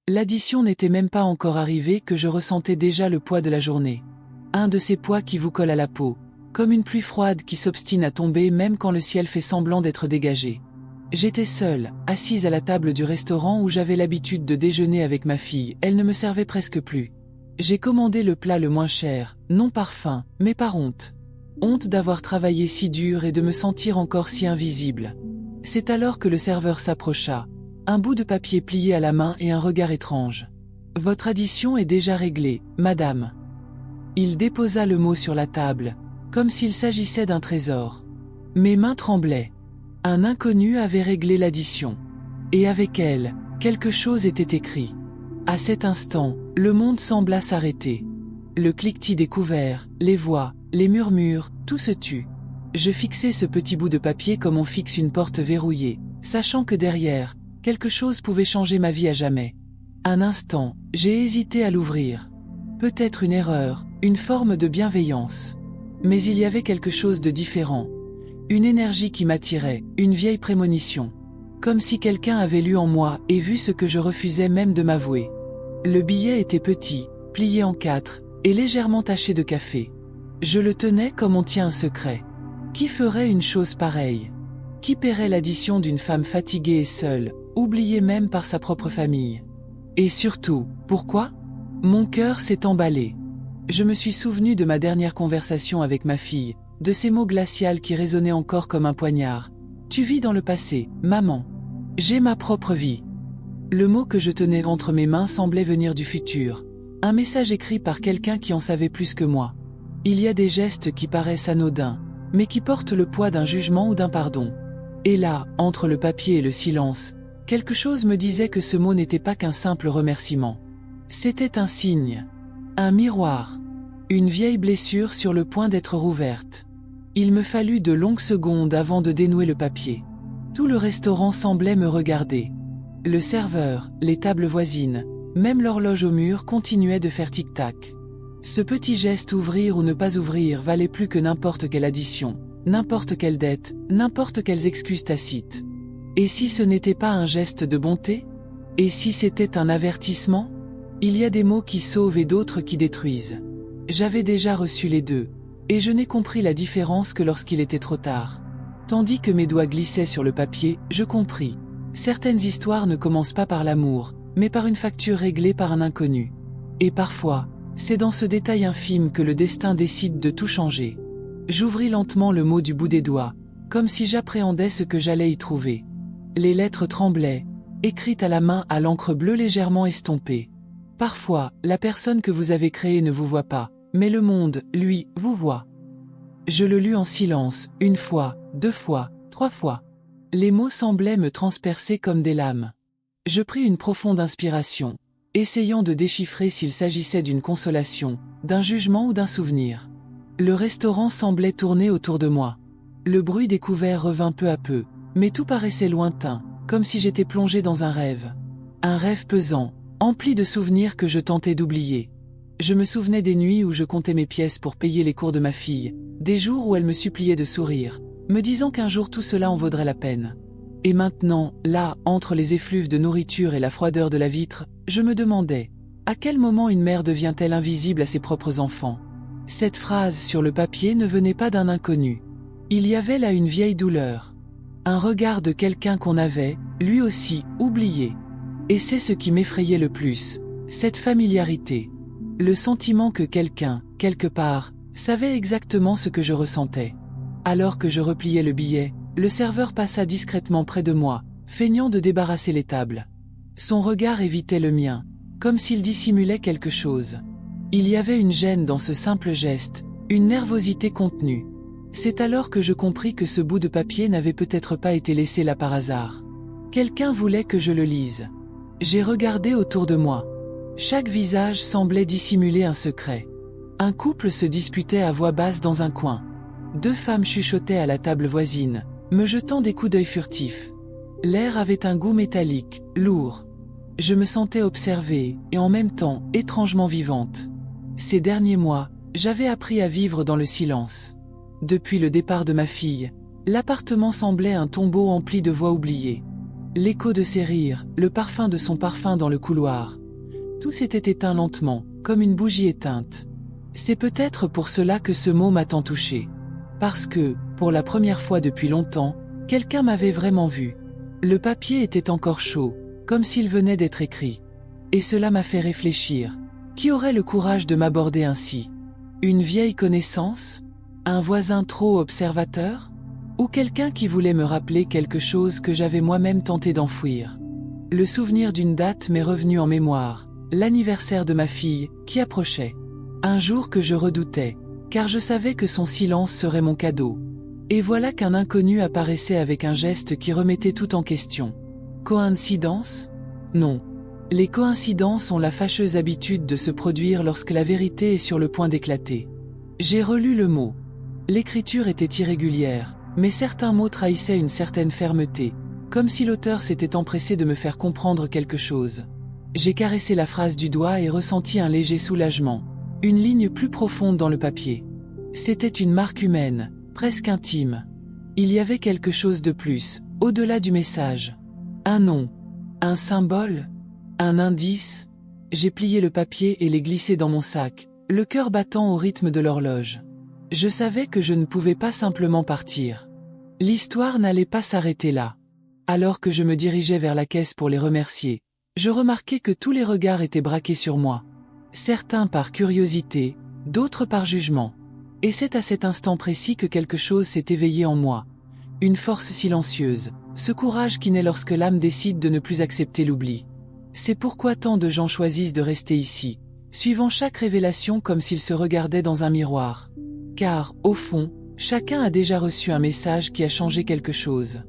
L'addition n'était même pas encore arrivée que je ressentais déjà le poids de la journée. Un de ces poids qui vous colle à la peau, comme une pluie froide qui s'obstine à tomber même quand le ciel fait semblant d'être dégagé. J'étais seule, assise à la table du restaurant où j'avais l'habitude de déjeuner avec ma fille, elle ne me servait presque plus. J'ai commandé le plat le moins cher, non par faim, mais par honte. Honte d'avoir travaillé si dur et de me sentir encore si invisible. C'est alors que le serveur s'approcha, un bout de papier plié à la main et un regard étrange. « Votre addition est déjà réglée, madame. » Il déposa le mot sur la table, comme s'il s'agissait d'un trésor. Mes mains tremblaient. Un inconnu avait réglé l'addition. Et avec elle, quelque chose était écrit. À cet instant, le monde sembla s'arrêter. Le cliquetis des couverts, les voix, les murmures, tout se tut. Je fixai ce petit bout de papier comme on fixe une porte verrouillée, sachant que derrière, quelque chose pouvait changer ma vie à jamais. Un instant, j'ai hésité à l'ouvrir. Peut-être une erreur, une forme de bienveillance. Mais il y avait quelque chose de différent. Une énergie qui m'attirait, une vieille prémonition. Comme si quelqu'un avait lu en moi et vu ce que je refusais même de m'avouer. Le billet était petit, plié en 4, et légèrement taché de café. Je le tenais comme on tient un secret. Qui ferait une chose pareille? Qui paierait l'addition d'une femme fatiguée et seule, oubliée même par sa propre famille? Et surtout, pourquoi? Mon cœur s'est emballé. Je me suis souvenu de ma dernière conversation avec ma fille, de ces mots glacials qui résonnaient encore comme un poignard. Tu vis dans le passé, maman. J'ai ma propre vie. Le mot que je tenais entre mes mains semblait venir du futur. Un message écrit par quelqu'un qui en savait plus que moi. Il y a des gestes qui paraissent anodins, mais qui portent le poids d'un jugement ou d'un pardon. Et là, entre le papier et le silence, quelque chose me disait que ce mot n'était pas qu'un simple remerciement. C'était un signe. Un miroir. Une vieille blessure sur le point d'être rouverte. Il me fallut de longues secondes avant de dénouer le papier. Tout le restaurant semblait me regarder. Le serveur, les tables voisines, même l'horloge au mur continuait de faire tic-tac. Ce petit geste ouvrir ou ne pas ouvrir valait plus que n'importe quelle addition, n'importe quelle dette, n'importe quelles excuses tacites. Et si ce n'était pas un geste de bonté? Et si c'était un avertissement? Il y a des mots qui sauvent et d'autres qui détruisent. J'avais déjà reçu les deux, et je n'ai compris la différence que lorsqu'il était trop tard. Tandis que mes doigts glissaient sur le papier, je compris. Certaines histoires ne commencent pas par l'amour, mais par une facture réglée par un inconnu. Et parfois, c'est dans ce détail infime que le destin décide de tout changer. J'ouvris lentement le mot du bout des doigts, comme si j'appréhendais ce que j'allais y trouver. Les lettres tremblaient, écrites à la main à l'encre bleue légèrement estompée. Parfois, la personne que vous avez créée ne vous voit pas, mais le monde, lui, vous voit. Je le lus en silence, une fois, 2 fois, 3 fois. Les mots semblaient me transpercer comme des lames. Je pris une profonde inspiration, essayant de déchiffrer s'il s'agissait d'une consolation, d'un jugement ou d'un souvenir. Le restaurant semblait tourner autour de moi. Le bruit des couverts revint peu à peu, mais tout paraissait lointain, comme si j'étais plongé dans un rêve. Un rêve pesant, empli de souvenirs que je tentais d'oublier. Je me souvenais des nuits où je comptais mes pièces pour payer les cours de ma fille, des jours où elle me suppliait de sourire, me disant qu'un jour tout cela en vaudrait la peine. Et maintenant, là, entre les effluves de nourriture et la froideur de la vitre, je me demandais, à quel moment une mère devient-elle invisible à ses propres enfants? Cette phrase sur le papier ne venait pas d'un inconnu. Il y avait là une vieille douleur. Un regard de quelqu'un qu'on avait, lui aussi, oublié. Et c'est ce qui m'effrayait le plus, cette familiarité. Le sentiment que quelqu'un, quelque part, savait exactement ce que je ressentais. Alors que je repliais le billet, le serveur passa discrètement près de moi, feignant de débarrasser les tables. Son regard évitait le mien, comme s'il dissimulait quelque chose. Il y avait une gêne dans ce simple geste, une nervosité contenue. C'est alors que je compris que ce bout de papier n'avait peut-être pas été laissé là par hasard. Quelqu'un voulait que je le lise. J'ai regardé autour de moi. Chaque visage semblait dissimuler un secret. Un couple se disputait à voix basse dans un coin. 2 femmes chuchotaient à la table voisine, me jetant des coups d'œil furtifs. L'air avait un goût métallique, lourd. Je me sentais observée, et en même temps, étrangement vivante. Ces derniers mois, j'avais appris à vivre dans le silence. Depuis le départ de ma fille, l'appartement semblait un tombeau empli de voix oubliées. L'écho de ses rires, le parfum de son parfum dans le couloir. Tout s'était éteint lentement, comme une bougie éteinte. C'est peut-être pour cela que ce mot m'a tant touché. Parce que, pour la première fois depuis longtemps, quelqu'un m'avait vraiment vu. Le papier était encore chaud, comme s'il venait d'être écrit. Et cela m'a fait réfléchir. Qui aurait le courage de m'aborder ainsi? Une vieille connaissance? Un voisin trop observateur? Ou quelqu'un qui voulait me rappeler quelque chose que j'avais moi-même tenté d'enfouir? Le souvenir d'une date m'est revenu en mémoire, l'anniversaire de ma fille, qui approchait. Un jour que je redoutais, car je savais que son silence serait mon cadeau. Et voilà qu'un inconnu apparaissait avec un geste qui remettait tout en question. Coïncidence? Non. Les coïncidences ont la fâcheuse habitude de se produire lorsque la vérité est sur le point d'éclater. J'ai relu le mot. L'écriture était irrégulière, mais certains mots trahissaient une certaine fermeté, comme si l'auteur s'était empressé de me faire comprendre quelque chose. J'ai caressé la phrase du doigt et ressenti un léger soulagement, une ligne plus profonde dans le papier. C'était une marque humaine, presque intime. Il y avait quelque chose de plus, au-delà du message. Un nom, un symbole, un indice. J'ai plié le papier et l'ai glissé dans mon sac, le cœur battant au rythme de l'horloge. Je savais que je ne pouvais pas simplement partir. L'histoire n'allait pas s'arrêter là. Alors que je me dirigeais vers la caisse pour les remercier, je remarquai que tous les regards étaient braqués sur moi. Certains par curiosité, d'autres par jugement. Et c'est à cet instant précis que quelque chose s'est éveillé en moi. Une force silencieuse, ce courage qui naît lorsque l'âme décide de ne plus accepter l'oubli. C'est pourquoi tant de gens choisissent de rester ici, suivant chaque révélation comme s'ils se regardaient dans un miroir. Car, au fond, chacun a déjà reçu un message qui a changé quelque chose.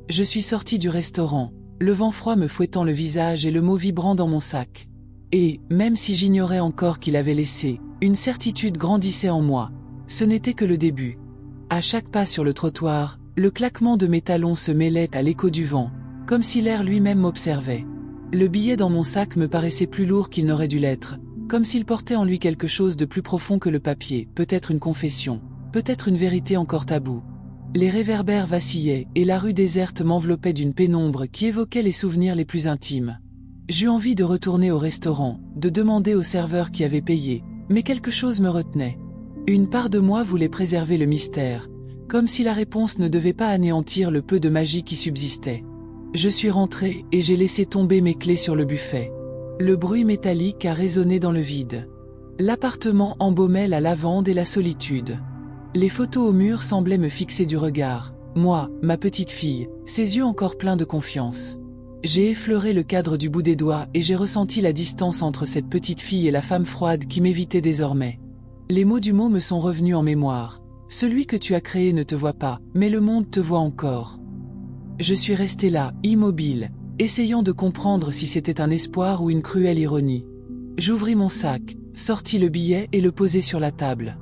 Je suis sorti du restaurant, le vent froid me fouettant le visage et le mot vibrant dans mon sac. Et, même si j'ignorais encore qu'il avait laissé, une certitude grandissait en moi. Ce n'était que le début. À chaque pas sur le trottoir, le claquement de mes talons se mêlait à l'écho du vent, comme si l'air lui-même m'observait. Le billet dans mon sac me paraissait plus lourd qu'il n'aurait dû l'être, comme s'il portait en lui quelque chose de plus profond que le papier, peut-être une confession, peut-être une vérité encore taboue. Les réverbères vacillaient, et la rue déserte m'enveloppait d'une pénombre qui évoquait les souvenirs les plus intimes. J'eus envie de retourner au restaurant, de demander au serveur qui avait payé, mais quelque chose me retenait. Une part de moi voulait préserver le mystère, comme si la réponse ne devait pas anéantir le peu de magie qui subsistait. Je suis rentré et j'ai laissé tomber mes clés sur le buffet. Le bruit métallique a résonné dans le vide. L'appartement embaumait la lavande et la solitude. Les photos au mur semblaient me fixer du regard, moi, ma petite fille, ses yeux encore pleins de confiance. J'ai effleuré le cadre du bout des doigts et j'ai ressenti la distance entre cette petite fille et la femme froide qui m'évitait désormais. Les mots du mot me sont revenus en mémoire. Celui que tu as créé ne te voit pas, mais le monde te voit encore. Je suis resté là, immobile, essayant de comprendre si c'était un espoir ou une cruelle ironie. J'ouvris mon sac, sortis le billet et le posai sur la table.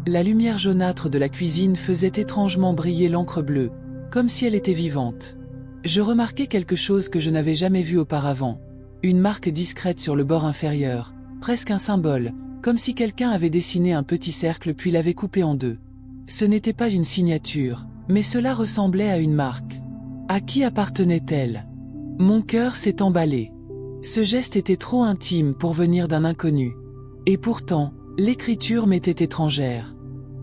La lumière jaunâtre de la cuisine faisait étrangement briller l'encre bleue, comme si elle était vivante. Je remarquai quelque chose que je n'avais jamais vu auparavant. Une marque discrète sur le bord inférieur, presque un symbole, comme si quelqu'un avait dessiné un petit cercle puis l'avait coupé en deux. Ce n'était pas une signature, mais cela ressemblait à une marque. À qui appartenait-elle? Mon cœur s'est emballé. Ce geste était trop intime pour venir d'un inconnu. Et pourtant, l'écriture m'était étrangère.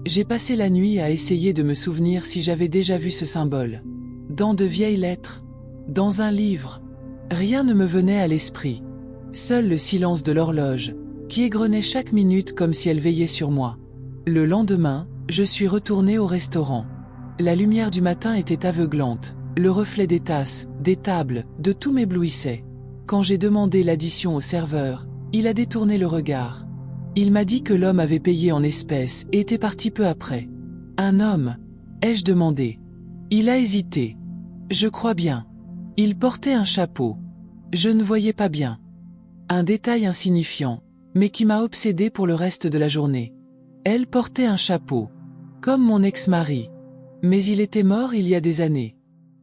J'ai passé la nuit à essayer de me souvenir si j'avais déjà vu ce symbole. Dans de vieilles lettres? Dans un livre? Rien ne me venait à l'esprit. Seul le silence de l'horloge, qui égrenait chaque minute comme si elle veillait sur moi. Le lendemain, je suis retourné au restaurant. La lumière du matin était aveuglante, le reflet des tasses, des tables, de tout m'éblouissait. Quand j'ai demandé l'addition au serveur, il a détourné le regard. Il m'a dit que l'homme avait payé en espèces et était parti peu après. Un homme? Ai-je demandé. Il a hésité. Je crois bien. Il portait un chapeau. Je ne voyais pas bien. Un détail insignifiant, mais qui m'a obsédé pour le reste de la journée. Elle portait un chapeau. Comme mon ex-mari. Mais il était mort il y a des années.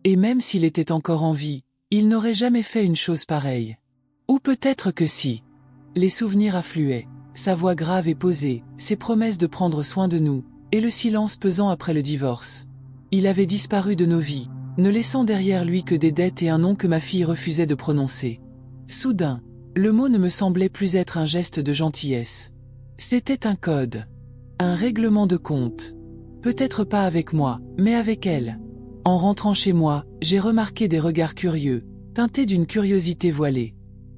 Et même s'il était encore en vie, il n'aurait jamais fait une chose pareille. Ou peut-être que si. Les souvenirs affluaient, sa voix grave et posée, ses promesses de prendre soin de nous, et le silence pesant après le divorce. Il avait disparu de nos vies, ne laissant derrière lui que des dettes et un nom que ma fille refusait de prononcer. Soudain, le mot ne me semblait plus être un geste de gentillesse. C'était un code. Un règlement de compte. Peut-être pas avec moi, mais avec elle. En rentrant chez moi, j'ai remarqué des regards curieux, teintés d'une curiosité voilée.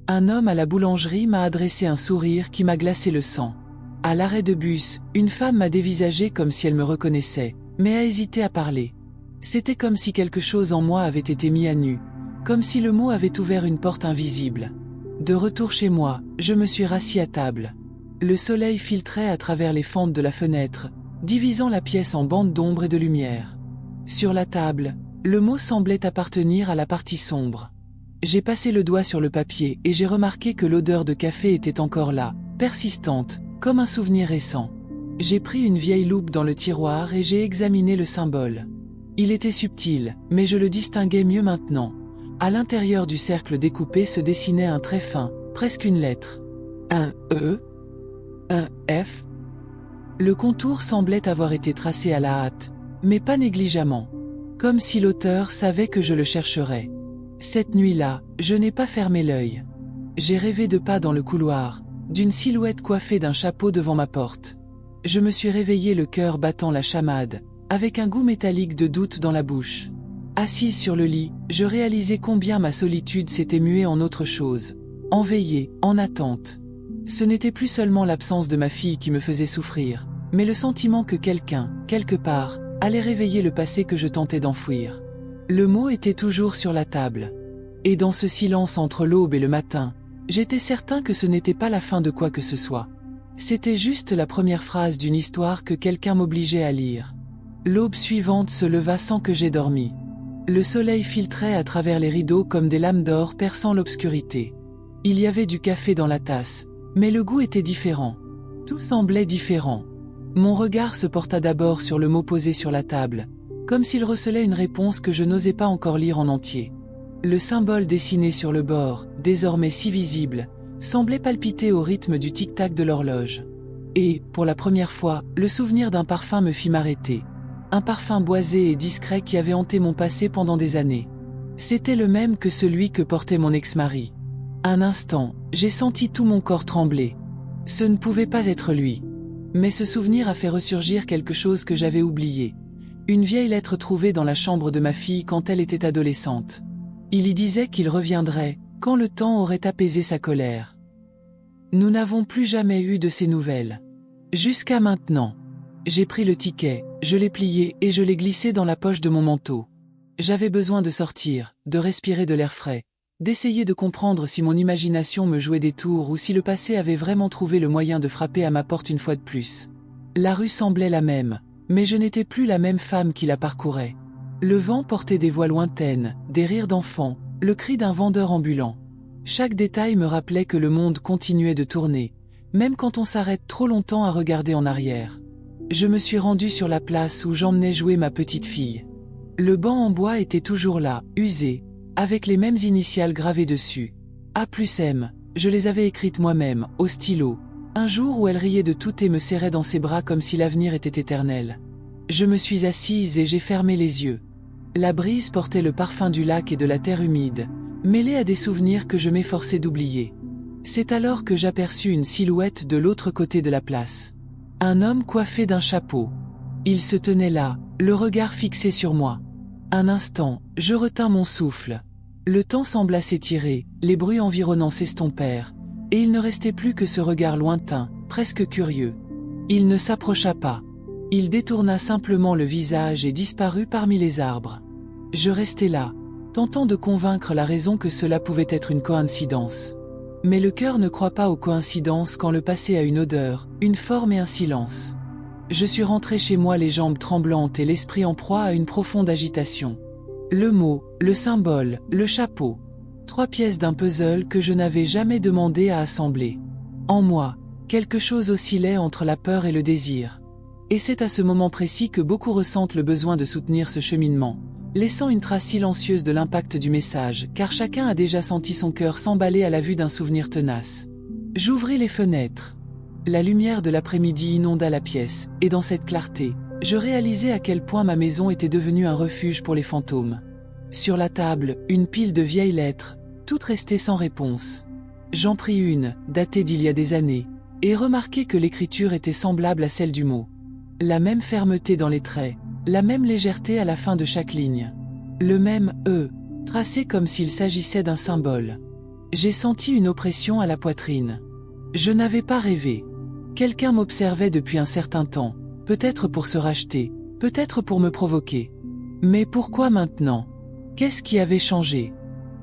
Un homme à la boulangerie m'a adressé un sourire qui m'a glacé le sang. À l'arrêt de bus, une femme m'a dévisagé comme si elle me reconnaissait, mais a hésité à parler. C'était comme si quelque chose en moi avait été mis à nu, comme si le mot avait ouvert une porte invisible. De retour chez moi, je me suis rassis à table. Le soleil filtrait à travers les fentes de la fenêtre, divisant la pièce en bandes d'ombre et de lumière. Sur la table, le mot semblait appartenir à la partie sombre. J'ai passé le doigt sur le papier et j'ai remarqué que l'odeur de café était encore là, persistante, comme un souvenir récent. J'ai pris une vieille loupe dans le tiroir et j'ai examiné le symbole. Il était subtil, mais je le distinguais mieux maintenant. À l'intérieur du cercle découpé se dessinait un trait fin, presque une lettre. Un E, un F. Le contour semblait avoir été tracé à la hâte, mais pas négligemment. Comme si l'auteur savait que je le chercherais. Cette nuit-là, je n'ai pas fermé l'œil. J'ai rêvé de pas dans le couloir, d'une silhouette coiffée d'un chapeau devant ma porte. Je me suis réveillé le cœur battant la chamade, avec un goût métallique de doute dans la bouche. Assise sur le lit, je réalisais combien ma solitude s'était muée en autre chose, en veillée, en attente. Ce n'était plus seulement l'absence de ma fille qui me faisait souffrir, mais le sentiment que quelqu'un, quelque part, allait réveiller le passé que je tentais d'enfouir. Le mot était toujours sur la table. Et dans ce silence entre l'aube et le matin, j'étais certain que ce n'était pas la fin de quoi que ce soit. C'était juste la première phrase d'une histoire que quelqu'un m'obligeait à lire. L'aube suivante se leva sans que j'aie dormi. Le soleil filtrait à travers les rideaux comme des lames d'or perçant l'obscurité. Il y avait du café dans la tasse, mais le goût était différent. Tout semblait différent. Mon regard se porta d'abord sur le mot posé sur la table, comme s'il recelait une réponse que je n'osais pas encore lire en entier. Le symbole dessiné sur le bord, désormais si visible, semblait palpiter au rythme du tic-tac de l'horloge. Et, pour la première fois, le souvenir d'un parfum me fit m'arrêter. Un parfum boisé et discret qui avait hanté mon passé pendant des années. C'était le même que celui que portait mon ex-mari. Un instant, j'ai senti tout mon corps trembler. Ce ne pouvait pas être lui. Mais ce souvenir a fait ressurgir quelque chose que j'avais oublié. Une vieille lettre trouvée dans la chambre de ma fille quand elle était adolescente. Il y disait qu'il reviendrait, quand le temps aurait apaisé sa colère. Nous n'avons plus jamais eu de ces nouvelles. Jusqu'à maintenant. J'ai pris le ticket, je l'ai plié et je l'ai glissé dans la poche de mon manteau. J'avais besoin de sortir, de respirer de l'air frais, d'essayer de comprendre si mon imagination me jouait des tours ou si le passé avait vraiment trouvé le moyen de frapper à ma porte une fois de plus. La rue semblait la même, mais je n'étais plus la même femme qui la parcourait. Le vent portait des voix lointaines, des rires d'enfants, le cri d'un vendeur ambulant. Chaque détail me rappelait que le monde continuait de tourner, même quand on s'arrête trop longtemps à regarder en arrière. Je me suis rendu sur la place où j'emmenais jouer ma petite fille. Le banc en bois était toujours là, usé, avec les mêmes initiales gravées dessus. A plus M, je les avais écrites moi-même, au stylo, un jour où elle riait de tout et me serrait dans ses bras comme si l'avenir était éternel. Je me suis assise et j'ai fermé les yeux. La brise portait le parfum du lac et de la terre humide, mêlé à des souvenirs que je m'efforçais d'oublier. C'est alors que j'aperçus une silhouette de l'autre côté de la place. Un homme coiffé d'un chapeau. Il se tenait là, le regard fixé sur moi. Un instant, je retins mon souffle. Le temps sembla s'étirer, les bruits environnants s'estompèrent, et il ne restait plus que ce regard lointain, presque curieux. Il ne s'approcha pas. Il détourna simplement le visage et disparut parmi les arbres. Je restais là, tentant de convaincre la raison que cela pouvait être une coïncidence. Mais le cœur ne croit pas aux coïncidences quand le passé a une odeur, une forme et un silence. Je suis rentré chez moi les jambes tremblantes et l'esprit en proie à une profonde agitation. Le mot, le symbole, le chapeau. 3 pièces d'un puzzle que je n'avais jamais demandé à assembler. En moi, quelque chose oscillait entre la peur et le désir. Et c'est à ce moment précis que beaucoup ressentent le besoin de soutenir ce cheminement, laissant une trace silencieuse de l'impact du message, car chacun a déjà senti son cœur s'emballer à la vue d'un souvenir tenace. J'ouvris les fenêtres. La lumière de l'après-midi inonda la pièce, et dans cette clarté, je réalisai à quel point ma maison était devenue un refuge pour les fantômes. Sur la table, une pile de vieilles lettres, toutes restées sans réponse. J'en pris une, datée d'il y a des années, et remarquai que l'écriture était semblable à celle du mot. La même fermeté dans les traits, la même légèreté à la fin de chaque ligne. Le même « E », tracé comme s'il s'agissait d'un symbole. J'ai senti une oppression à la poitrine. Je n'avais pas rêvé. Quelqu'un m'observait depuis un certain temps, peut-être pour se racheter, peut-être pour me provoquer. Mais pourquoi maintenant? Qu'est-ce qui avait changé?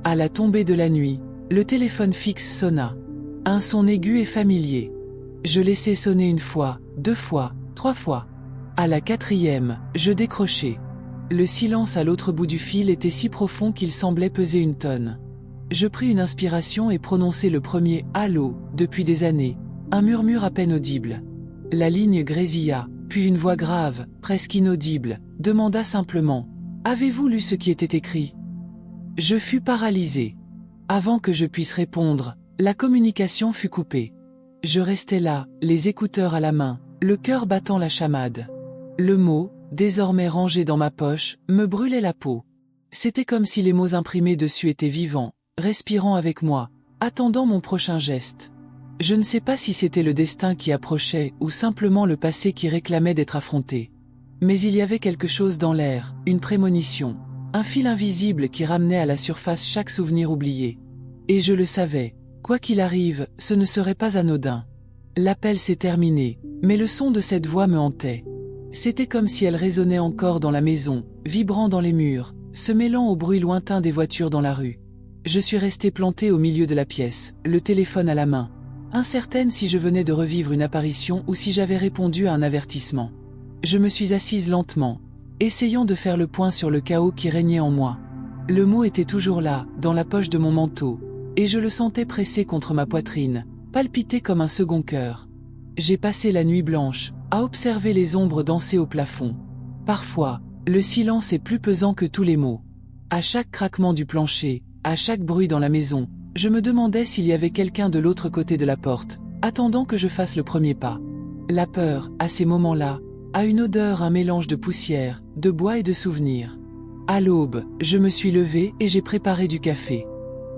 À la tombée de la nuit, le téléphone fixe sonna. Un son aigu et familier. Je laissai sonner une fois, 2 fois, 3 fois. À la 4e, je décrochai. Le silence à l'autre bout du fil était si profond qu'il semblait peser une tonne. Je pris une inspiration et prononçai le premier « Allô » depuis des années, un murmure à peine audible. La ligne grésilla, puis une voix grave, presque inaudible, demanda simplement « Avez-vous lu ce qui était écrit ?» Je fus paralysé. Avant que je puisse répondre, la communication fut coupée. Je restais là, les écouteurs à la main, le cœur battant la chamade. Le mot, désormais rangé dans ma poche, me brûlait la peau. C'était comme si les mots imprimés dessus étaient vivants, respirant avec moi, attendant mon prochain geste. Je ne sais pas si c'était le destin qui approchait ou simplement le passé qui réclamait d'être affronté. Mais il y avait quelque chose dans l'air, une prémonition, un fil invisible qui ramenait à la surface chaque souvenir oublié. Et je le savais, quoi qu'il arrive, ce ne serait pas anodin. L'appel s'est terminé, mais le son de cette voix me hantait. C'était comme si elle résonnait encore dans la maison, vibrant dans les murs, se mêlant au bruit lointain des voitures dans la rue. Je suis restée plantée au milieu de la pièce, le téléphone à la main, incertaine si je venais de revivre une apparition ou si j'avais répondu à un avertissement. Je me suis assise lentement, essayant de faire le point sur le chaos qui régnait en moi. Le mot était toujours là, dans la poche de mon manteau, et je le sentais pressé contre ma poitrine, palpiter comme un second cœur. J'ai passé la nuit blanche, à observer les ombres danser au plafond. Parfois, le silence est plus pesant que tous les mots. À chaque craquement du plancher, à chaque bruit dans la maison, je me demandais s'il y avait quelqu'un de l'autre côté de la porte, attendant que je fasse le premier pas. La peur, à ces moments-là, a une odeur, un mélange de poussière, de bois et de souvenirs. À l'aube, je me suis levée et j'ai préparé du café.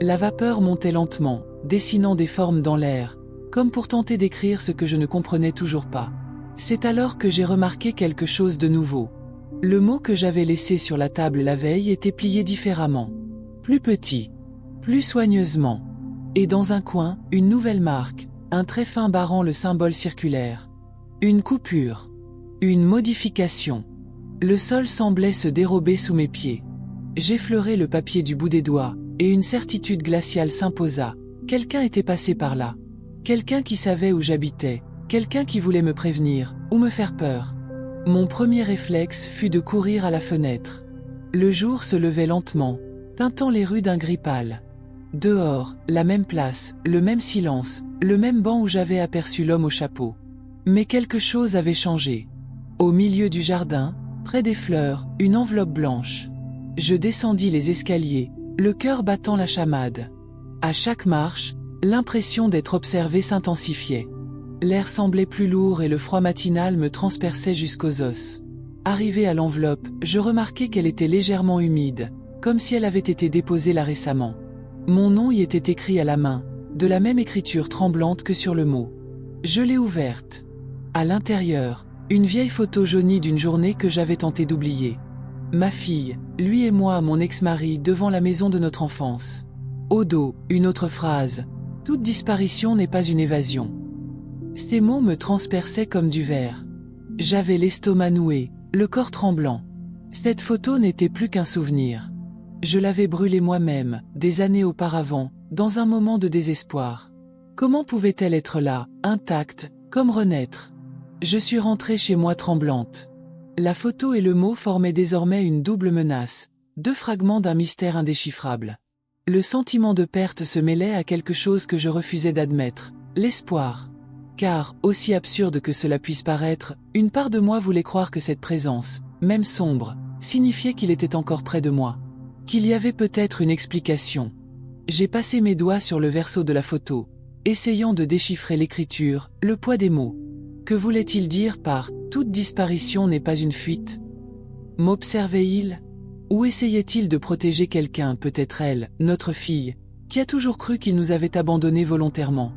La vapeur montait lentement, dessinant des formes dans l'air, comme pour tenter d'écrire ce que je ne comprenais toujours pas. C'est alors que j'ai remarqué quelque chose de nouveau. Le mot que j'avais laissé sur la table la veille était plié différemment. Plus petit, plus soigneusement. Et dans un coin, une nouvelle marque, un très fin barrant le symbole circulaire. Une coupure. Une modification. Le sol semblait se dérober sous mes pieds. J'effleurai le papier du bout des doigts, et une certitude glaciale s'imposa. Quelqu'un était passé par là. Quelqu'un qui savait où j'habitais. Quelqu'un qui voulait me prévenir, ou me faire peur. Mon premier réflexe fut de courir à la fenêtre. Le jour se levait lentement, teintant les rues d'un gris pâle. Dehors, la même place, le même silence, le même banc où j'avais aperçu l'homme au chapeau. Mais quelque chose avait changé. Au milieu du jardin, près des fleurs, une enveloppe blanche. Je descendis les escaliers, le cœur battant la chamade. À chaque marche, l'impression d'être observé s'intensifiait. L'air semblait plus lourd et le froid matinal me transperçait jusqu'aux os. Arrivé à l'enveloppe, je remarquai qu'elle était légèrement humide, comme si elle avait été déposée là récemment. Mon nom y était écrit à la main, de la même écriture tremblante que sur le mot. Je l'ai ouverte. À l'intérieur, une vieille photo jaunie d'une journée que j'avais tenté d'oublier. Ma fille, lui et moi, mon ex-mari, devant la maison de notre enfance. Au dos, une autre phrase. Toute disparition n'est pas une évasion. Ces mots me transperçaient comme du verre. J'avais l'estomac noué, le corps tremblant. Cette photo n'était plus qu'un souvenir. Je l'avais brûlée moi-même, des années auparavant, dans un moment de désespoir. Comment pouvait-elle être là, intacte, comme renaître? Je suis rentrée chez moi tremblante. La photo et le mot formaient désormais une double menace, 2 fragments d'un mystère indéchiffrable. Le sentiment de perte se mêlait à quelque chose que je refusais d'admettre, l'espoir. Car, aussi absurde que cela puisse paraître, une part de moi voulait croire que cette présence, même sombre, signifiait qu'il était encore près de moi. Qu'il y avait peut-être une explication. J'ai passé mes doigts sur le verso de la photo, essayant de déchiffrer l'écriture, le poids des mots. Que voulait-il dire par « toute disparition n'est pas une fuite » M'observait-il? Ou essayait-il de protéger quelqu'un, peut-être elle, notre fille, qui a toujours cru qu'il nous avait abandonnés volontairement?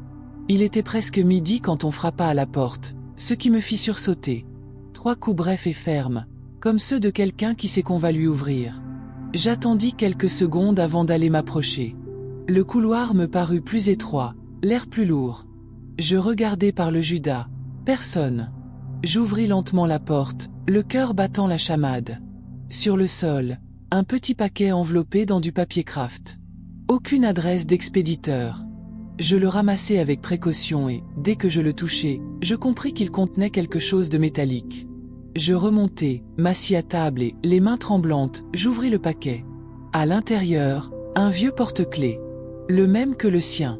Il était presque midi quand on frappa à la porte, ce qui me fit sursauter. 3 coups brefs et fermes, comme ceux de quelqu'un qui sait qu'on va lui ouvrir. J'attendis quelques secondes avant d'aller m'approcher. Le couloir me parut plus étroit, l'air plus lourd. Je regardai par le Judas. Personne. J'ouvris lentement la porte, le cœur battant la chamade. Sur le sol, un petit paquet enveloppé dans du papier craft. Aucune adresse d'expéditeur. Je le ramassai avec précaution et, dès que je le touchai, je compris qu'il contenait quelque chose de métallique. Je remontai, m'assis à table et, les mains tremblantes, j'ouvris le paquet. À l'intérieur, un vieux porte-clés. Le même que le sien.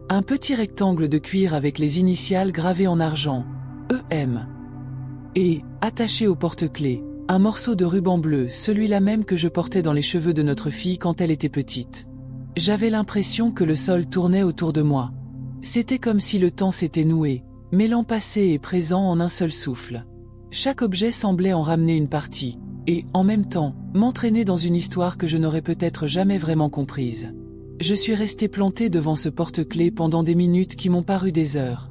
Un petit rectangle de cuir avec les initiales gravées en argent. EM. Et, attaché au porte-clés, un morceau de ruban bleu, celui-là même que je portais dans les cheveux de notre fille quand elle était petite. J'avais l'impression que le sol tournait autour de moi. C'était comme si le temps s'était noué, mêlant passé et présent en un seul souffle. Chaque objet semblait en ramener une partie, et, en même temps, m'entraîner dans une histoire que je n'aurais peut-être jamais vraiment comprise. Je suis resté planté devant ce porte-clés pendant des minutes qui m'ont paru des heures.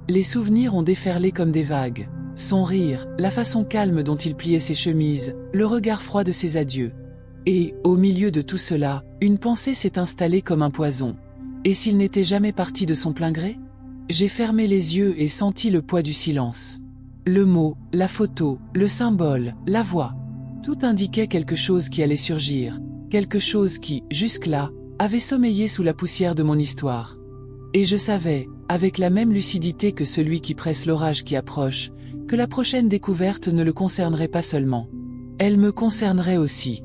Les souvenirs ont déferlé comme des vagues. Son rire, la façon calme dont il pliait ses chemises, le regard froid de ses adieux. Et, au milieu de tout cela, une pensée s'est installée comme un poison. Et s'il n'était jamais parti de son plein gré? J'ai fermé les yeux et senti le poids du silence. Le mot, la photo, le symbole, la voix. Tout indiquait quelque chose qui allait surgir, quelque chose qui, jusque-là, avait sommeillé sous la poussière de mon histoire. Et je savais, avec la même lucidité que celui qui presse l'orage qui approche, que la prochaine découverte ne le concernerait pas seulement. Elle me concernerait aussi.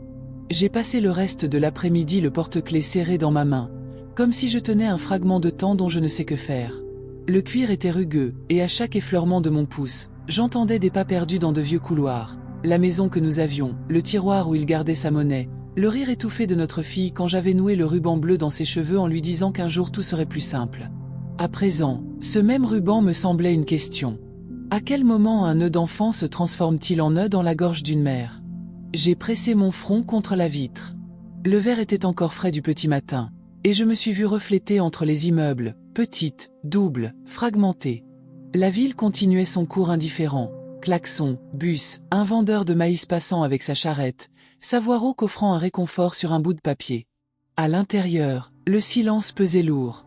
J'ai passé le reste de l'après-midi le porte-clés serré dans ma main, comme si je tenais un fragment de temps dont je ne sais que faire. Le cuir était rugueux, et à chaque effleurement de mon pouce, j'entendais des pas perdus dans de vieux couloirs, la maison que nous avions, le tiroir où il gardait sa monnaie, le rire étouffé de notre fille quand j'avais noué le ruban bleu dans ses cheveux en lui disant qu'un jour tout serait plus simple. À présent, ce même ruban me semblait une question. À quel moment un nœud d'enfant se transforme-t-il en nœud dans la gorge d'une mère? J'ai pressé mon front contre la vitre. Le verre était encore frais du petit matin, et je me suis vu refléter entre les immeubles, petites, doubles, fragmentées. La ville continuait son cours indifférent. Klaxon, bus, un vendeur de maïs passant avec sa charrette, sa voix rauque offrant un réconfort sur un bout de papier. À l'intérieur, le silence pesait lourd.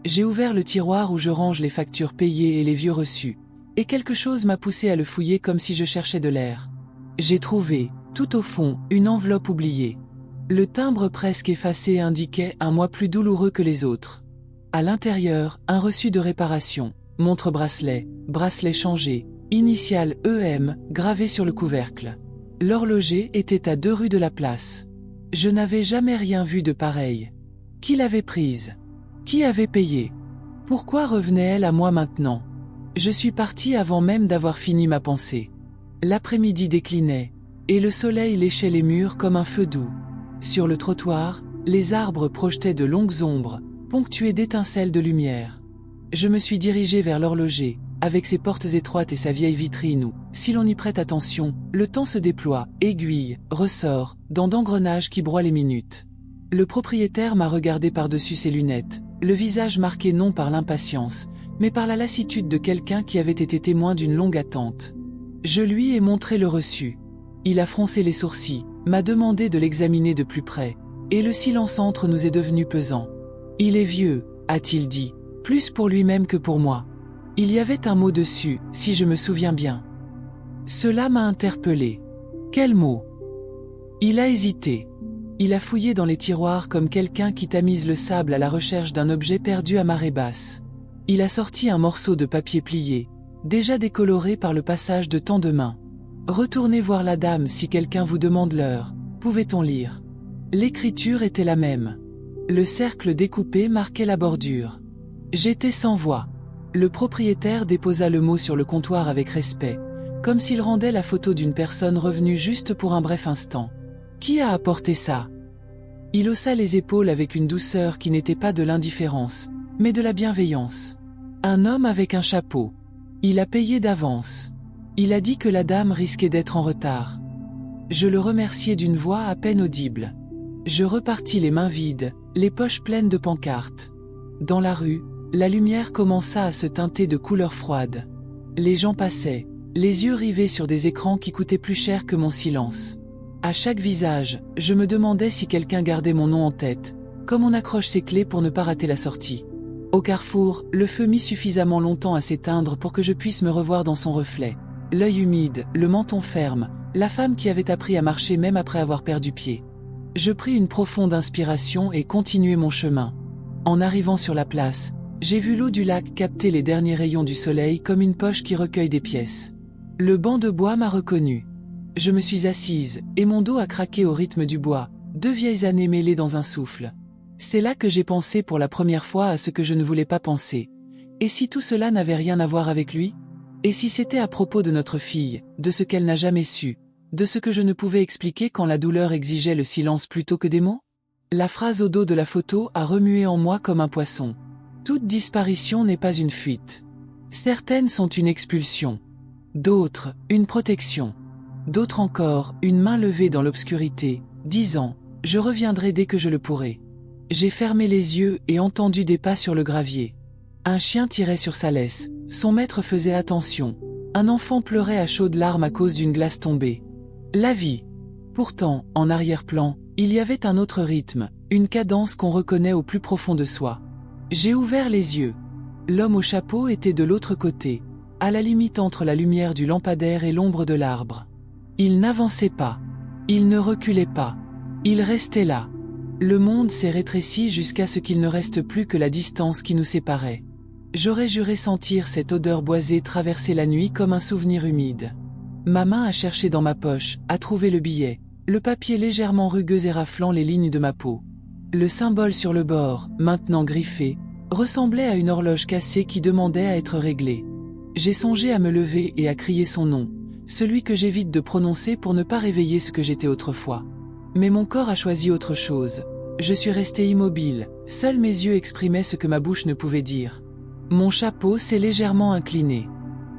J'ai ouvert le tiroir où je range les factures payées et les vieux reçus. Et quelque chose m'a poussé à le fouiller comme si je cherchais de l'air. J'ai trouvé, tout au fond, une enveloppe oubliée. Le timbre presque effacé indiquait un mois plus douloureux que les autres. À l'intérieur, un reçu de réparation, montre-bracelet, bracelet changé, initiale EM, gravé sur le couvercle. L'horloger était à 2 rues de la place. Je n'avais jamais rien vu de pareil. Qui l'avait prise? Qui avait payé? Pourquoi revenait-elle à moi maintenant? Je suis parti avant même d'avoir fini ma pensée. L'après-midi déclinait, et le soleil léchait les murs comme un feu doux. Sur le trottoir, les arbres projetaient de longues ombres, ponctuées d'étincelles de lumière. Je me suis dirigé vers l'horloger, avec ses portes étroites et sa vieille vitrine où, si l'on y prête attention, le temps se déploie, aiguille, ressort, dans d'engrenages qui broient les minutes. Le propriétaire m'a regardé par-dessus ses lunettes, le visage marqué non par l'impatience, mais par la lassitude de quelqu'un qui avait été témoin d'une longue attente. Je lui ai montré le reçu. Il a froncé les sourcils, m'a demandé de l'examiner de plus près, et le silence entre nous est devenu pesant. Il est vieux, a-t-il dit, plus pour lui-même que pour moi. Il y avait un mot dessus, si je me souviens bien. Cela m'a interpellé. Quel mot? Il a hésité. Il a fouillé dans les tiroirs comme quelqu'un qui tamise le sable à la recherche d'un objet perdu à marée basse. Il a sorti un morceau de papier plié, déjà décoloré par le passage de tant de mains. Retournez voir la dame si quelqu'un vous demande l'heure, pouvait-on lire. L'écriture était la même. Le cercle découpé marquait la bordure. J'étais sans voix. Le propriétaire déposa le mot sur le comptoir avec respect, comme s'il rendait la photo d'une personne revenue juste pour un bref instant. Qui a apporté ça? Il haussa les épaules avec une douceur qui n'était pas de l'indifférence, mais de la bienveillance. Un homme avec un chapeau. Il a payé d'avance. Il a dit que la dame risquait d'être en retard. Je le remerciai d'une voix à peine audible. Je repartis les mains vides, les poches pleines de pancartes. Dans la rue, la lumière commença à se teinter de couleurs froides. Les gens passaient, les yeux rivés sur des écrans qui coûtaient plus cher que mon silence. À chaque visage, je me demandais si quelqu'un gardait mon nom en tête, comme on accroche ses clés pour ne pas rater la sortie. Au carrefour, le feu mit suffisamment longtemps à s'éteindre pour que je puisse me revoir dans son reflet. L'œil humide, le menton ferme, la femme qui avait appris à marcher même après avoir perdu pied. Je pris une profonde inspiration et continuai mon chemin. En arrivant sur la place, j'ai vu l'eau du lac capter les derniers rayons du soleil comme une poche qui recueille des pièces. Le banc de bois m'a reconnu. Je me suis assise, et mon dos a craqué au rythme du bois, 2 vieilles années mêlées dans un souffle. C'est là que j'ai pensé pour la première fois à ce que je ne voulais pas penser. Et si tout cela n'avait rien à voir avec lui ? Et si c'était à propos de notre fille, de ce qu'elle n'a jamais su, de ce que je ne pouvais expliquer quand la douleur exigeait le silence plutôt que des mots ? La phrase au dos de la photo a remué en moi comme un poisson. Toute disparition n'est pas une fuite. Certaines sont une expulsion. D'autres, une protection. D'autres encore, une main levée dans l'obscurité, disant « Je reviendrai dès que je le pourrai ». J'ai fermé les yeux et entendu des pas sur le gravier. Un chien tirait sur sa laisse, son maître faisait attention. Un enfant pleurait à chaudes larmes à cause d'une glace tombée. La vie. Pourtant, en arrière-plan, il y avait un autre rythme, une cadence qu'on reconnaît au plus profond de soi. J'ai ouvert les yeux. L'homme au chapeau était de l'autre côté, à la limite entre la lumière du lampadaire et l'ombre de l'arbre. Il n'avançait pas. Il ne reculait pas. Il restait là. Le monde s'est rétréci jusqu'à ce qu'il ne reste plus que la distance qui nous séparait. J'aurais juré sentir cette odeur boisée traverser la nuit comme un souvenir humide. Ma main a cherché dans ma poche, a trouvé le billet, le papier légèrement rugueux et raflant les lignes de ma peau. Le symbole sur le bord, maintenant griffé, ressemblait à une horloge cassée qui demandait à être réglée. J'ai songé à me lever et à crier son nom, celui que j'évite de prononcer pour ne pas réveiller ce que j'étais autrefois. Mais mon corps a choisi autre chose. Je suis resté immobile, seuls mes yeux exprimaient ce que ma bouche ne pouvait dire. Mon chapeau s'est légèrement incliné.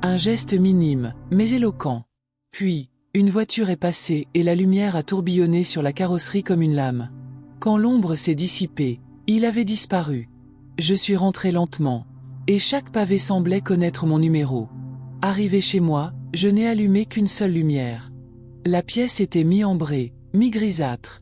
Un geste minime, mais éloquent. Puis, une voiture est passée et la lumière a tourbillonné sur la carrosserie comme une lame. Quand l'ombre s'est dissipée, il avait disparu. Je suis rentré lentement, et chaque pavé semblait connaître mon numéro. Arrivé chez moi, je n'ai allumé qu'une seule lumière. La pièce était mi-ambrée, mi-grisâtre.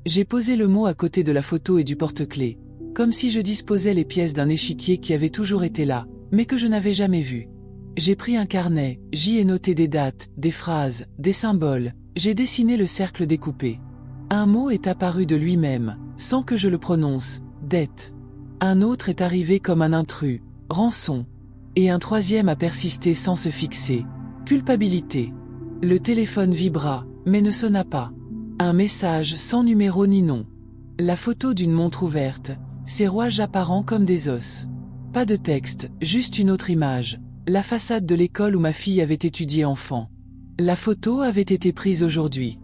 J'ai posé le mot à côté de la photo et du porte-clés, comme si je disposais les pièces d'un échiquier qui avait toujours été là, mais que je n'avais jamais vu. J'ai pris un carnet, j'y ai noté des dates, des phrases, des symboles, j'ai dessiné le cercle découpé. Un mot est apparu de lui-même, sans que je le prononce, dette. Un autre est arrivé comme un intrus, rançon. Et un troisième a persisté sans se fixer, culpabilité. Le téléphone vibra, mais ne sonna pas. Un message sans numéro ni nom. La photo d'une montre ouverte, ses rouages apparents comme des os. Pas de texte, juste une autre image. La façade de l'école où ma fille avait étudié enfant. La photo avait été prise aujourd'hui.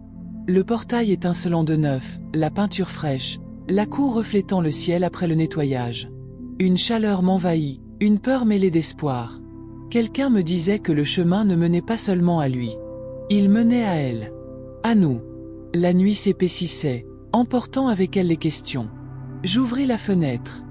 Le portail étincelant de neuf, la peinture fraîche, la cour reflétant le ciel après le nettoyage. Une chaleur m'envahit, une peur mêlée d'espoir. Quelqu'un me disait que le chemin ne menait pas seulement à lui. Il menait à elle. À nous. La nuit s'épaississait, emportant avec elle les questions. J'ouvris la fenêtre.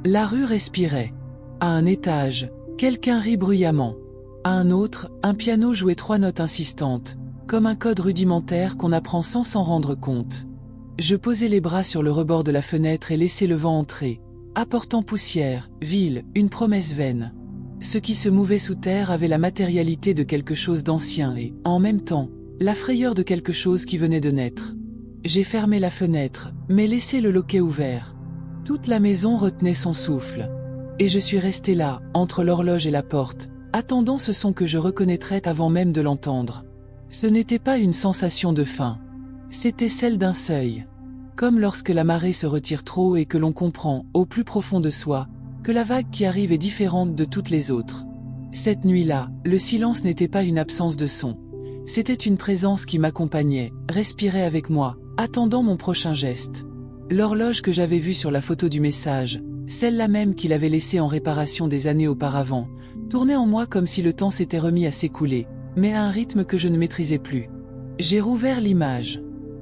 La rue respirait. À un étage, quelqu'un rit bruyamment. À un autre, un piano jouait 3 notes insistantes, comme un code rudimentaire qu'on apprend sans s'en rendre compte. Je posai les bras sur le rebord de la fenêtre et laissai le vent entrer, apportant poussière, ville, une promesse vaine. Ce qui se mouvait sous terre avait la matérialité de quelque chose d'ancien et, en même temps, la frayeur de quelque chose qui venait de naître. J'ai fermé la fenêtre, mais laissé le loquet ouvert. Toute la maison retenait son souffle. Et je suis resté là, entre l'horloge et la porte, attendant ce son que je reconnaîtrais avant même de l'entendre. Ce n'était pas une sensation de faim. C'était celle d'un seuil. Comme lorsque la marée se retire trop et que l'on comprend, au plus profond de soi, que la vague qui arrive est différente de toutes les autres. Cette nuit-là, le silence n'était pas une absence de son. C'était une présence qui m'accompagnait, respirait avec moi, attendant mon prochain geste. L'horloge que j'avais vue sur la photo du message, celle-là même qu'il avait laissée en réparation des années auparavant, tournait en moi comme si le temps s'était remis à s'écouler, mais à un rythme que je ne maîtrisais plus. J'ai rouvert l'image.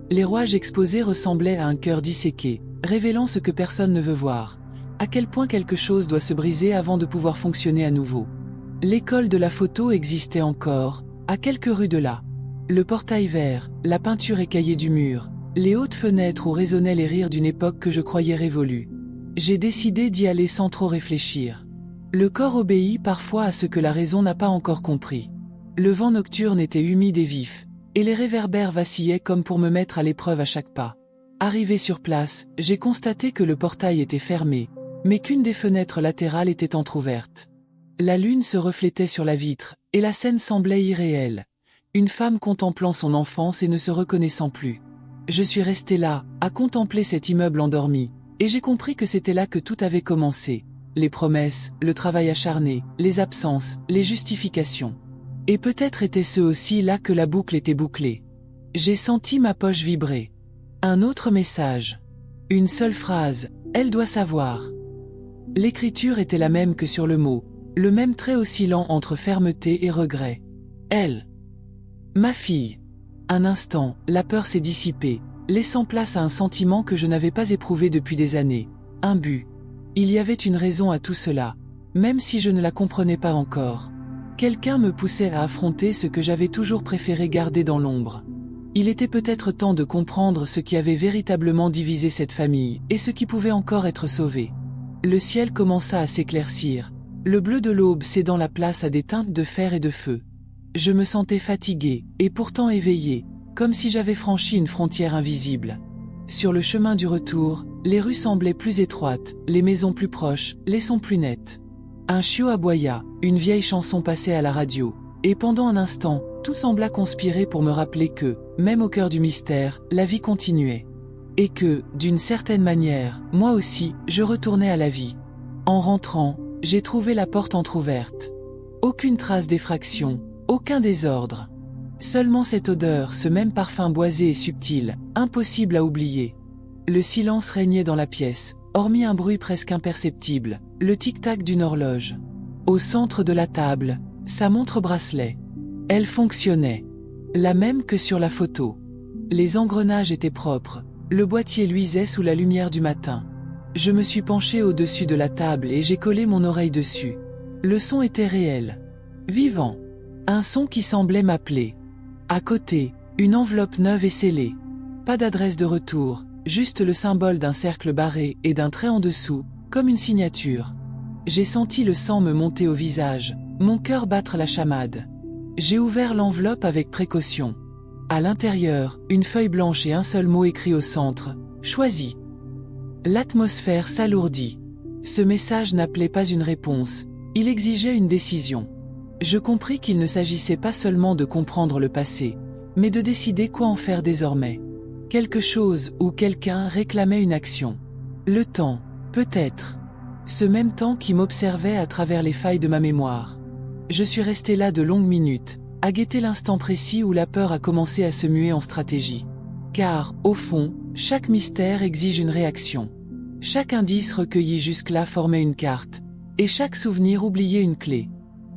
Les rouages exposés ressemblaient à un cœur disséqué, révélant ce que personne ne veut voir. À quel point quelque chose doit se briser avant de pouvoir fonctionner à nouveau. L'école de la photo existait encore, à quelques rues de là. Le portail vert, la peinture écaillée du mur, les hautes fenêtres où résonnaient les rires d'une époque que je croyais révolue. J'ai décidé d'y aller sans trop réfléchir. Le corps obéit parfois à ce que la raison n'a pas encore compris. Le vent nocturne était humide et vif, et les réverbères vacillaient comme pour me mettre à l'épreuve à chaque pas. Arrivé sur place, j'ai constaté que le portail était fermé, mais qu'une des fenêtres latérales était entr'ouverte. La lune se reflétait sur la vitre, et la scène semblait irréelle. Une femme contemplant son enfance et ne se reconnaissant plus. Je suis resté là, à contempler cet immeuble endormi, et j'ai compris que c'était là que tout avait commencé. Les promesses, le travail acharné, les absences, les justifications. Et peut-être était-ce aussi là que la boucle était bouclée. J'ai senti ma poche vibrer. Un autre message. Une seule phrase, elle doit savoir. L'écriture était la même que sur le mot, le même trait oscillant entre fermeté et regret. Elle. Ma fille. Un instant, la peur s'est dissipée, laissant place à un sentiment que je n'avais pas éprouvé depuis des années. Un but. Il y avait une raison à tout cela, même si je ne la comprenais pas encore. Quelqu'un me poussait à affronter ce que j'avais toujours préféré garder dans l'ombre. Il était peut-être temps de comprendre ce qui avait véritablement divisé cette famille, et ce qui pouvait encore être sauvé. Le ciel commença à s'éclaircir, le bleu de l'aube cédant la place à des teintes de fer et de feu. Je me sentais fatigué, et pourtant éveillé, comme si j'avais franchi une frontière invisible. Sur le chemin du retour, les rues semblaient plus étroites, les maisons plus proches, les sons plus nets. Un chiot aboya, une vieille chanson passait à la radio, et pendant un instant, tout sembla conspirer pour me rappeler que, même au cœur du mystère, la vie continuait. Et que, d'une certaine manière, moi aussi, je retournais à la vie. En rentrant, j'ai trouvé la porte entr'ouverte. Aucune trace d'effraction, aucun désordre. Seulement cette odeur, ce même parfum boisé et subtil, impossible à oublier. Le silence régnait dans la pièce, hormis un bruit presque imperceptible, le tic-tac d'une horloge. Au centre de la table, sa montre bracelet. Elle fonctionnait. La même que sur la photo. Les engrenages étaient propres, le boîtier luisait sous la lumière du matin. Je me suis penché au-dessus de la table et j'ai collé mon oreille dessus. Le son était réel. Vivant. Un son qui semblait m'appeler. À côté, une enveloppe neuve et scellée. Pas d'adresse de retour, juste le symbole d'un cercle barré et d'un trait en dessous, comme une signature. J'ai senti le sang me monter au visage, mon cœur battre la chamade. J'ai ouvert l'enveloppe avec précaution. À l'intérieur, une feuille blanche et un seul mot écrit au centre, choisi. L'atmosphère s'alourdit. Ce message n'appelait pas une réponse, il exigeait une décision. Je compris qu'il ne s'agissait pas seulement de comprendre le passé, mais de décider quoi en faire désormais. Quelque chose ou quelqu'un réclamait une action. Le temps, peut-être. Ce même temps qui m'observait à travers les failles de ma mémoire. Je suis resté là de longues minutes, à guetter l'instant précis où la peur a commencé à se muer en stratégie. Car, au fond, chaque mystère exige une réaction. Chaque indice recueilli jusque-là formait une carte, et chaque souvenir oubliait une clé.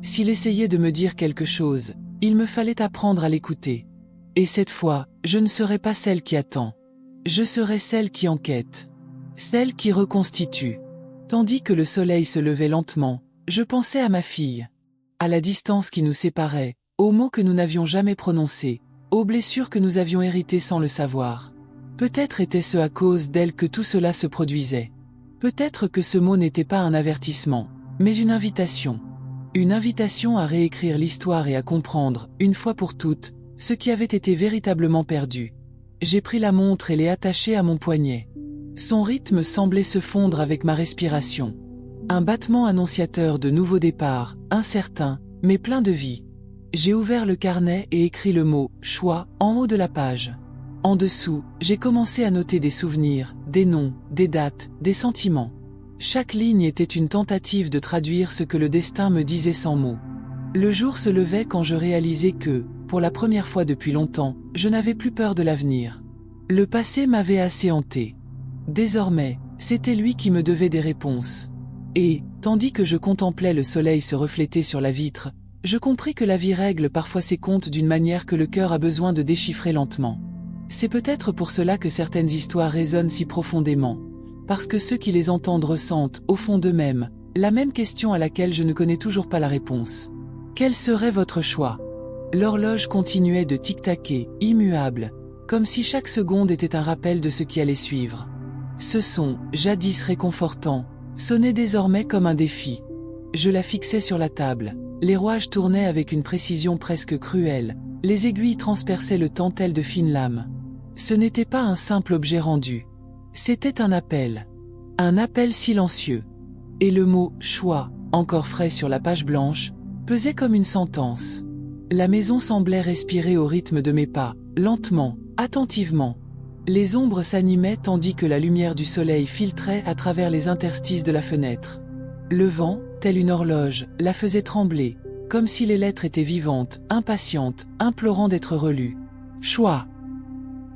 S'il essayait de me dire quelque chose, il me fallait apprendre à l'écouter. Et cette fois, je ne serai pas celle qui attend. Je serai celle qui enquête. Celle qui reconstitue. Tandis que le soleil se levait lentement, je pensais à ma fille. À la distance qui nous séparait, aux mots que nous n'avions jamais prononcés, aux blessures que nous avions héritées sans le savoir. Peut-être était-ce à cause d'elle que tout cela se produisait. Peut-être que ce mot n'était pas un avertissement, mais une invitation. Une invitation à réécrire l'histoire et à comprendre, une fois pour toutes, ce qui avait été véritablement perdu. J'ai pris la montre et l'ai attachée à mon poignet. Son rythme semblait se fondre avec ma respiration. Un battement annonciateur de nouveau départ, incertain, mais plein de vie. J'ai ouvert le carnet et écrit le mot « choix » en haut de la page. En dessous, j'ai commencé à noter des souvenirs, des noms, des dates, des sentiments. Chaque ligne était une tentative de traduire ce que le destin me disait sans mots. Le jour se levait quand je réalisais que, pour la première fois depuis longtemps, je n'avais plus peur de l'avenir. Le passé m'avait assez hanté. Désormais, c'était lui qui me devait des réponses. Et, tandis que je contemplais le soleil se refléter sur la vitre, Je compris que la vie règle parfois ses comptes d'une manière que le cœur a besoin de déchiffrer lentement. C'est peut-être pour cela que certaines histoires résonnent si profondément, parce que ceux qui les entendent ressentent, au fond d'eux-mêmes, la même question à laquelle je ne connais toujours pas la réponse. Quel serait votre choix? L'horloge continuait de tic-taquer, immuable, comme si chaque seconde était un rappel de ce qui allait suivre. Ce son, jadis réconfortant, sonnait désormais comme un défi. Je la fixais sur la table, les rouages tournaient avec une précision presque cruelle, les aiguilles transperçaient le temps tel de fines lames. Ce n'était pas un simple objet rendu. C'était un appel silencieux. Et le mot « choix », encore frais sur la page blanche, pesait comme une sentence. La maison semblait respirer au rythme de mes pas, lentement, attentivement. Les ombres s'animaient tandis que la lumière du soleil filtrait à travers les interstices de la fenêtre. Le vent, tel une horloge, la faisait trembler, comme si les lettres étaient vivantes, impatientes, implorant d'être relues. Choix.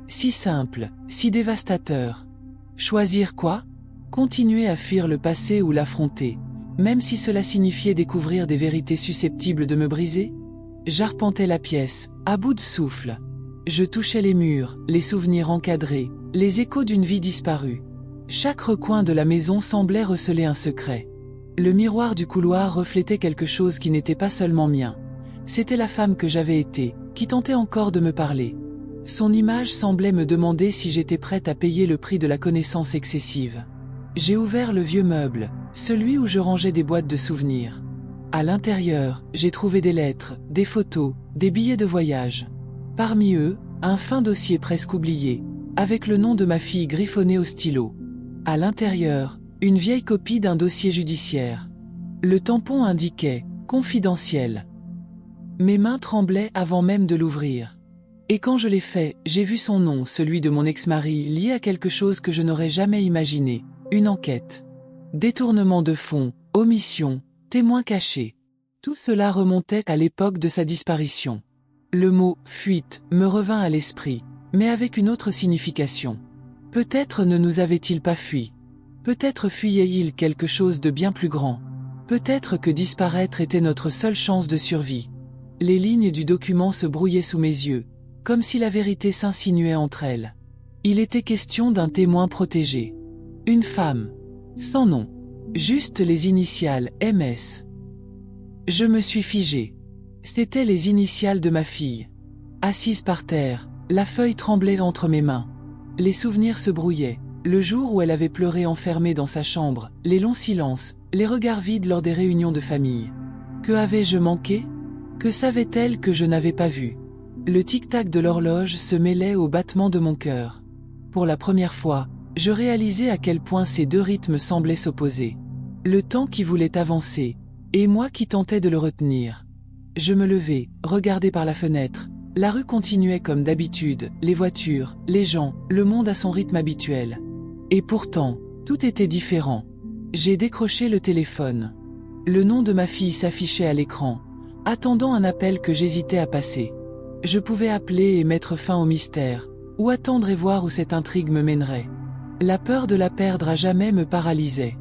Si simple, si dévastateur. Choisir quoi? Continuer à fuir le passé ou l'affronter, même si cela signifiait découvrir des vérités susceptibles de me briser? J'arpentais la pièce, à bout de souffle. Je touchais les murs, les souvenirs encadrés, les échos d'une vie disparue. Chaque recoin de la maison semblait receler un secret. Le miroir du couloir reflétait quelque chose qui n'était pas seulement mien. C'était la femme que j'avais été, qui tentait encore de me parler. Son image semblait me demander si j'étais prête à payer le prix de la connaissance excessive. J'ai ouvert le vieux meuble, celui où je rangeais des boîtes de souvenirs. À l'intérieur, j'ai trouvé des lettres, des photos, des billets de voyage. Parmi eux, un fin dossier presque oublié, avec le nom de ma fille griffonné au stylo. À l'intérieur, une vieille copie d'un dossier judiciaire. Le tampon indiquait « confidentiel ». Mes mains tremblaient avant même de l'ouvrir. Et quand je l'ai fait, j'ai vu son nom, celui de mon ex-mari, lié à quelque chose que je n'aurais jamais imaginé, une enquête. Détournement de fonds, omission, témoin caché. Tout cela remontait à l'époque de sa disparition. Le mot « fuite » me revint à l'esprit, mais avec une autre signification. Peut-être ne nous avait-il pas fui. Peut-être fuyait-il quelque chose de bien plus grand. Peut-être que disparaître était notre seule chance de survie. Les lignes du document se brouillaient sous mes yeux, comme si la vérité s'insinuait entre elles. Il était question d'un témoin protégé. Une femme. Sans nom. Juste les initiales MS. Je me suis figé. C'étaient les initiales de ma fille. Assise par terre, la feuille tremblait entre mes mains. Les souvenirs se brouillaient. Le jour où elle avait pleuré enfermée dans sa chambre, les longs silences, les regards vides lors des réunions de famille. Que avais-je manqué? Que savait-elle que je n'avais pas vu? Le tic-tac de l'horloge se mêlait au battement de mon cœur. Pour la première fois, je réalisais à quel point ces deux rythmes semblaient s'opposer. Le temps qui voulait avancer, et moi qui tentais de le retenir. Je me levai, regardai par la fenêtre. La rue continuait comme d'habitude, les voitures, les gens, le monde à son rythme habituel. Et pourtant, tout était différent. J'ai décroché le téléphone. Le nom de ma fille s'affichait à l'écran, attendant un appel que j'hésitais à passer. Je pouvais appeler et mettre fin au mystère, ou attendre et voir où cette intrigue me mènerait. La peur de la perdre à jamais me paralysait.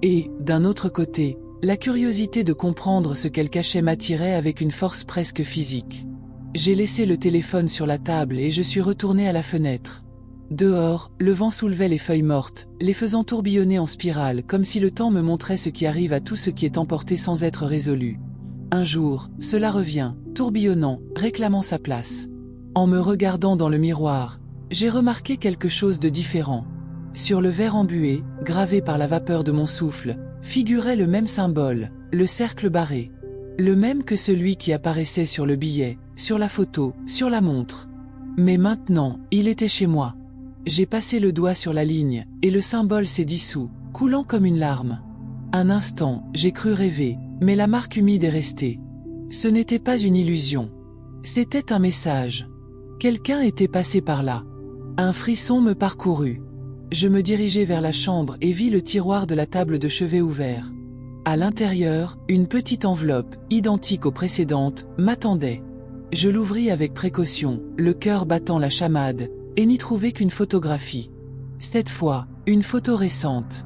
Et, d'un autre côté, la curiosité de comprendre ce qu'elle cachait m'attirait avec une force presque physique. J'ai laissé le téléphone sur la table et je suis retourné à la fenêtre. Dehors, le vent soulevait les feuilles mortes, les faisant tourbillonner en spirale comme si le temps me montrait ce qui arrive à tout ce qui est emporté sans être résolu. Un jour, cela revient, tourbillonnant, réclamant sa place. En me regardant dans le miroir, j'ai remarqué quelque chose de différent. Sur le verre embué, gravé par la vapeur de mon souffle, figurait le même symbole, le cercle barré. Le même que celui qui apparaissait sur le billet, sur la photo, sur la montre. Mais maintenant, il était chez moi. J'ai passé le doigt sur la ligne, et le symbole s'est dissous, coulant comme une larme. Un instant, j'ai cru rêver, mais la marque humide est restée. Ce n'était pas une illusion. C'était un message. Quelqu'un était passé par là. Un frisson me parcourut. Je me dirigeai vers la chambre et vis le tiroir de la table de chevet ouvert. À l'intérieur, une petite enveloppe, identique aux précédentes, m'attendait. Je l'ouvris avec précaution, le cœur battant la chamade, et n'y trouvai qu'une photographie. Cette fois, une photo récente.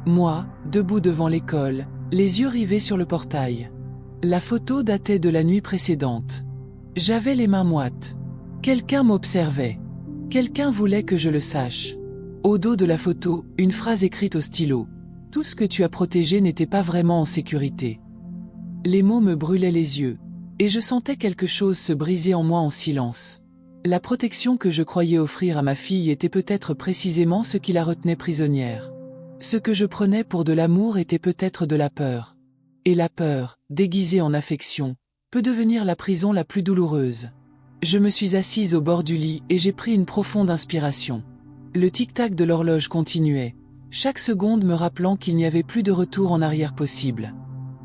Moi, debout devant l'école, les yeux rivés sur le portail. La photo datait de la nuit précédente. J'avais les mains moites. Quelqu'un m'observait. Quelqu'un voulait que je le sache. Au dos de la photo, une phrase écrite au stylo. Tout ce que tu as protégé n'était pas vraiment en sécurité. Les mots me brûlaient les yeux, et je sentais quelque chose se briser en moi en silence. La protection que je croyais offrir à ma fille était peut-être précisément ce qui la retenait prisonnière. Ce que je prenais pour de l'amour était peut-être de la peur. Et la peur, déguisée en affection, peut devenir la prison la plus douloureuse. Je me suis assise au bord du lit et j'ai pris une profonde inspiration. Le tic-tac de l'horloge continuait, chaque seconde me rappelant qu'il n'y avait plus de retour en arrière possible.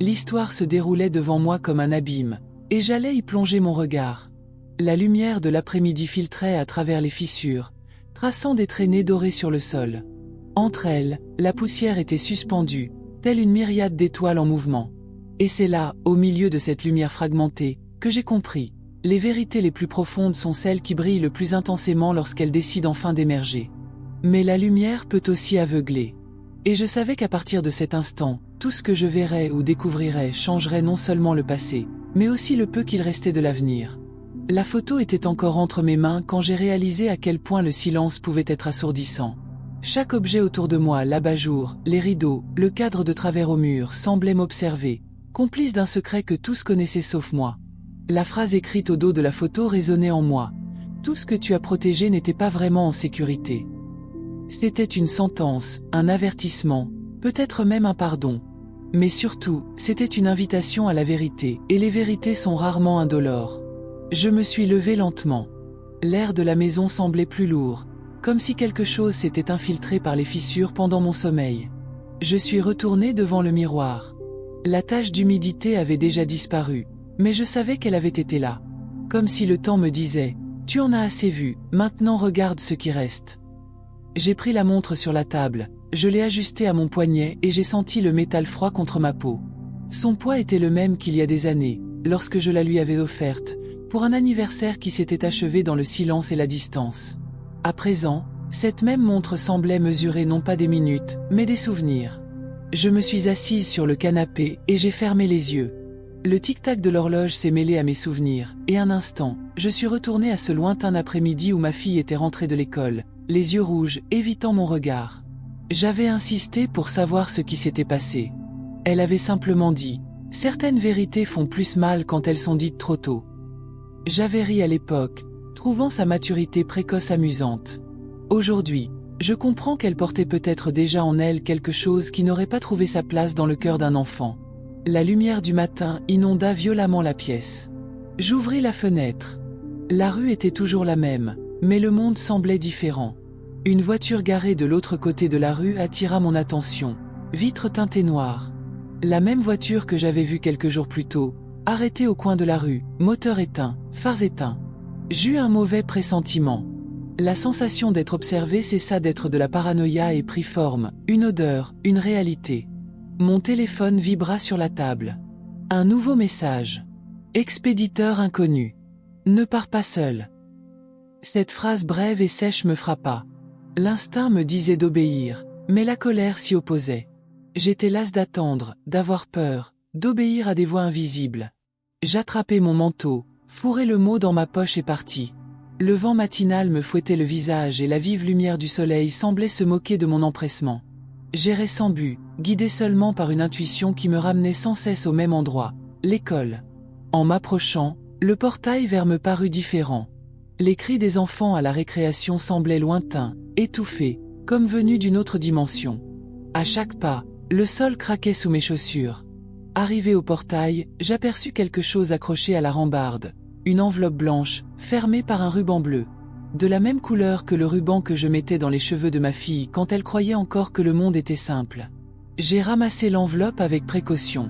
L'histoire se déroulait devant moi comme un abîme, et j'allais y plonger mon regard. La lumière de l'après-midi filtrait à travers les fissures, traçant des traînées dorées sur le sol. Entre elles, la poussière était suspendue, telle une myriade d'étoiles en mouvement. Et c'est là, au milieu de cette lumière fragmentée, que j'ai compris. Les vérités les plus profondes sont celles qui brillent le plus intensément lorsqu'elles décident enfin d'émerger. Mais la lumière peut aussi aveugler. Et je savais qu'à partir de cet instant, tout ce que je verrais ou découvrirais changerait non seulement le passé, mais aussi le peu qu'il restait de l'avenir. La photo était encore entre mes mains quand j'ai réalisé à quel point le silence pouvait être assourdissant. Chaque objet autour de moi, l'abat-jour, les rideaux, le cadre de travers au mur, semblait m'observer, complice d'un secret que tous connaissaient sauf moi. La phrase écrite au dos de la photo résonnait en moi. Tout ce que tu as protégé n'était pas vraiment en sécurité. C'était une sentence, un avertissement, peut-être même un pardon. Mais surtout, c'était une invitation à la vérité, et les vérités sont rarement indolores. Je me suis levé lentement. L'air de la maison semblait plus lourd, comme si quelque chose s'était infiltré par les fissures pendant mon sommeil. Je suis retourné devant le miroir. La tache d'humidité avait déjà disparu, mais je savais qu'elle avait été là. Comme si le temps me disait « Tu en as assez vu, maintenant regarde ce qui reste ». J'ai pris la montre sur la table, je l'ai ajustée à mon poignet et j'ai senti le métal froid contre ma peau. Son poids était le même qu'il y a des années, lorsque je la lui avais offerte, pour un anniversaire qui s'était achevé dans le silence et la distance. À présent, cette même montre semblait mesurer non pas des minutes, mais des souvenirs. Je me suis assise sur le canapé et j'ai fermé les yeux. Le tic-tac de l'horloge s'est mêlé à mes souvenirs, et un instant, je suis retourné à ce lointain après-midi où ma fille était rentrée de l'école, les yeux rouges, évitant mon regard. J'avais insisté pour savoir ce qui s'était passé. Elle avait simplement dit « Certaines vérités font plus mal quand elles sont dites trop tôt ». J'avais ri à l'époque, trouvant sa maturité précoce amusante. Aujourd'hui, je comprends qu'elle portait peut-être déjà en elle quelque chose qui n'aurait pas trouvé sa place dans le cœur d'un enfant. La lumière du matin inonda violemment la pièce. J'ouvris la fenêtre. La rue était toujours la même, mais le monde semblait différent. Une voiture garée de l'autre côté de la rue attira mon attention. Vitre teintée noire. La même voiture que j'avais vue quelques jours plus tôt, arrêtée au coin de la rue, moteur éteint, phares éteints. J'eus un mauvais pressentiment. La sensation d'être observé cessa d'être de la paranoïa et prit forme, une odeur, une réalité. Mon téléphone vibra sur la table. Un nouveau message. Expéditeur inconnu. Ne pars pas seul. Cette phrase brève et sèche me frappa. L'instinct me disait d'obéir, mais la colère s'y opposait. J'étais lasse d'attendre, d'avoir peur, d'obéir à des voix invisibles. J'attrapai mon manteau, fourrai le mot dans ma poche et partis. Le vent matinal me fouettait le visage et la vive lumière du soleil semblait se moquer de mon empressement. J'errais sans but, guidé seulement par une intuition qui me ramenait sans cesse au même endroit, l'école. En m'approchant, le portail vers me parut différent. Les cris des enfants à la récréation semblaient lointains, étouffés, comme venus d'une autre dimension. À chaque pas, le sol craquait sous mes chaussures. Arrivé au portail, j'aperçus quelque chose accroché à la rambarde. Une enveloppe blanche, fermée par un ruban bleu. De la même couleur que le ruban que je mettais dans les cheveux de ma fille quand elle croyait encore que le monde était simple. J'ai ramassé l'enveloppe avec précaution.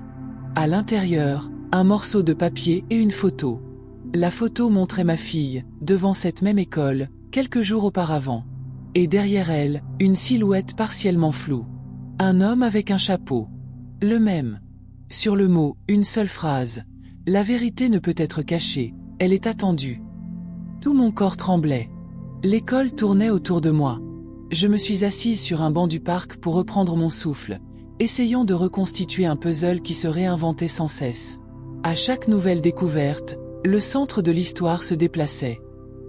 À l'intérieur, un morceau de papier et une photo. La photo montrait ma fille, devant cette même école, quelques jours auparavant. Et derrière elle, une silhouette partiellement floue. Un homme avec un chapeau. Le même. Sur le mot, une seule phrase. La vérité ne peut être cachée, elle est attendue. Tout mon corps tremblait. L'école tournait autour de moi. Je me suis assise sur un banc du parc pour reprendre mon souffle, essayant de reconstituer un puzzle qui se réinventait sans cesse. À chaque nouvelle découverte, le centre de l'histoire se déplaçait.